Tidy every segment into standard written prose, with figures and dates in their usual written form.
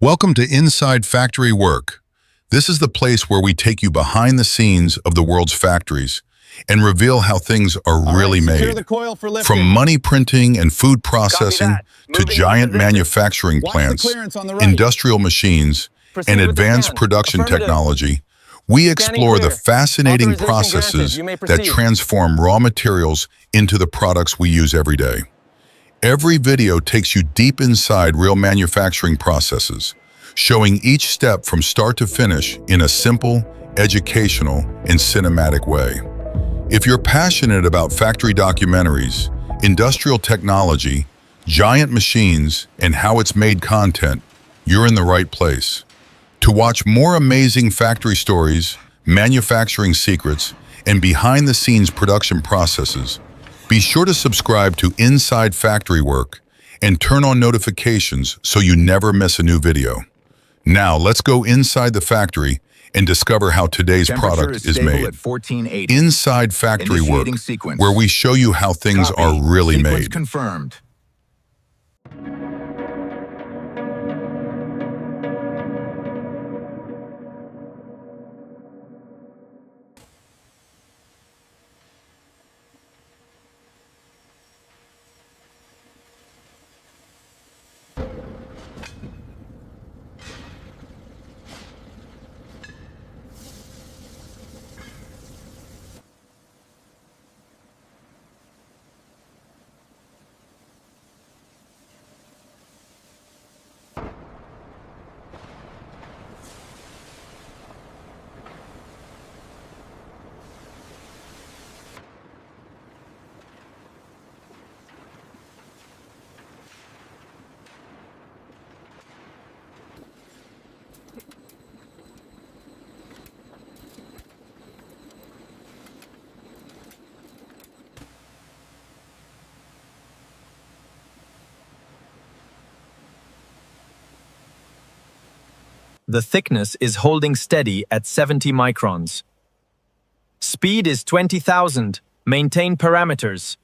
Welcome to Inside Factory Work. This is the place where we take you behind the scenes of the world's factories and reveal how things are really Secure made. the coil for lifting. From money printing and food processing that. to Moving into giant position. manufacturing Watch the plants, clearance on the right. industrial machines, Proceed and with the advanced scan. production Affirmative. technology, we explore the clear. fascinating Authorization granted. processes You may that proceed. transform raw materials into the products we use every day. Every video takes you deep inside real manufacturing processes, showing each step from start to finish in a simple, educational, and cinematic way. If you're passionate about factory documentaries, industrial technology, giant machines, and how it's made content, you're in the right place. To watch more amazing factory stories, manufacturing secrets, and behind-the-scenes production processes, be sure to subscribe to Inside Factory Work and turn on notifications so you never miss a new video. Now, let's go inside the factory and discover how today's product is made. At 1480. Inside Factory Work, Initiating sequence. where we show you how things Copy. are really Sequence made. confirmed. The thickness is holding steady at 70 microns. Speed is 20,000. Maintain parameters.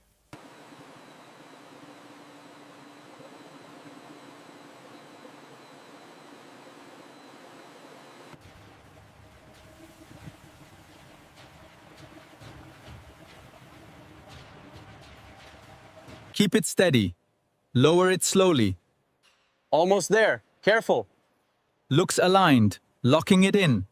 Keep it steady. Lower it slowly. Almost there. Careful. Looks aligned. Locking it in.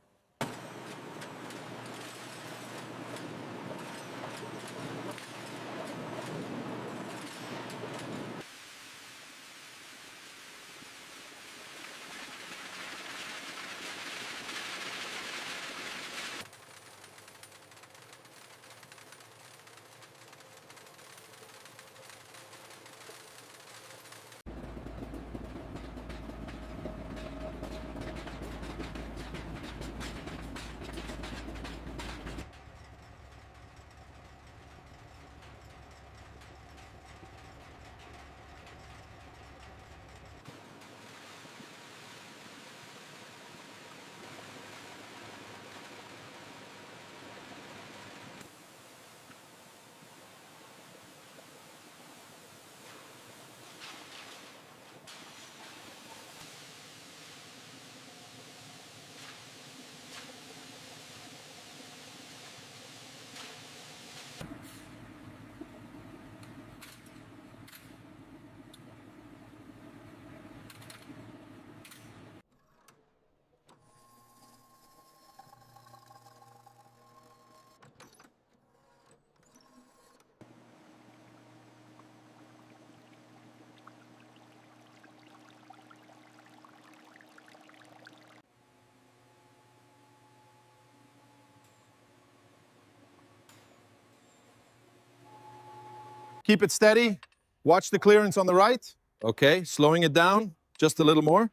Keep it steady. Watch the clearance on the right. Okay, slowing it down. Just a little more.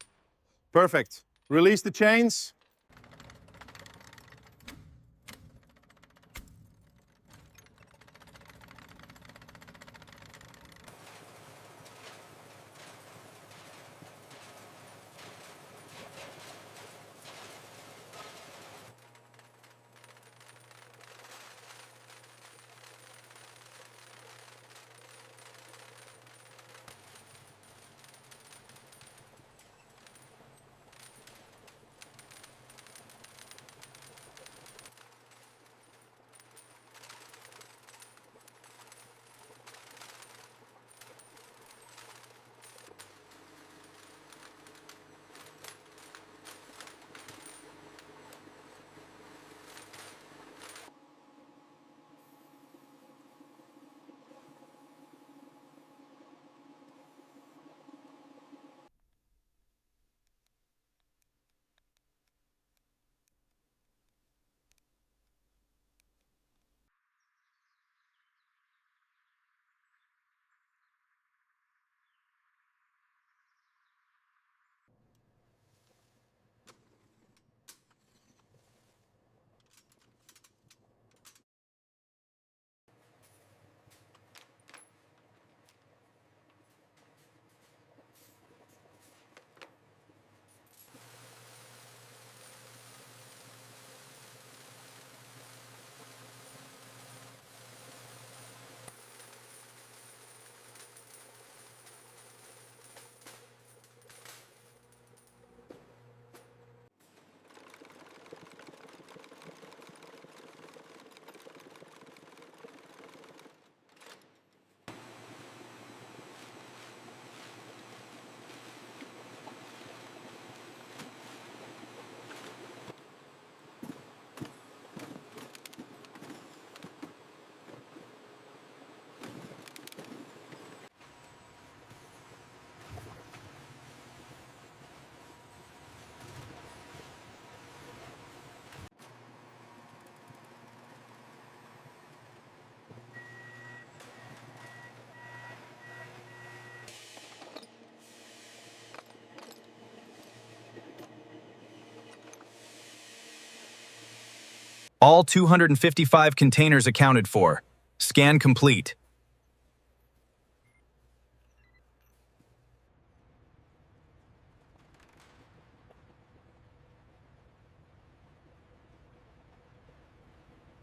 Perfect. Release the chains. All 255 containers accounted for. Scan complete.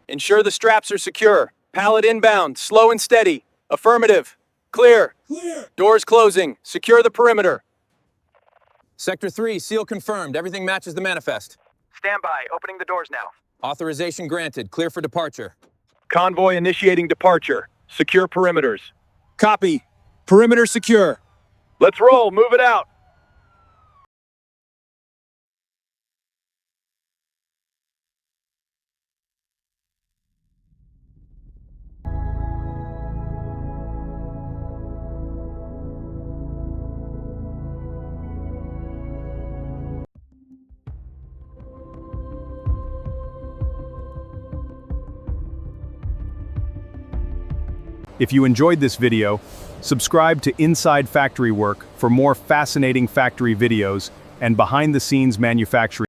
Ensure the straps are secure. Pallet inbound, slow and steady. Affirmative. Clear. Doors closing. Secure the perimeter. Sector 3, seal confirmed. Everything matches the manifest. Stand by. Opening the doors now. Authorization granted. Clear for departure. Convoy initiating departure. Secure perimeters. Copy. Perimeter secure. Let's roll. Move it out. If you enjoyed this video, subscribe to Inside Factory Work for more fascinating factory videos and behind-the-scenes manufacturing.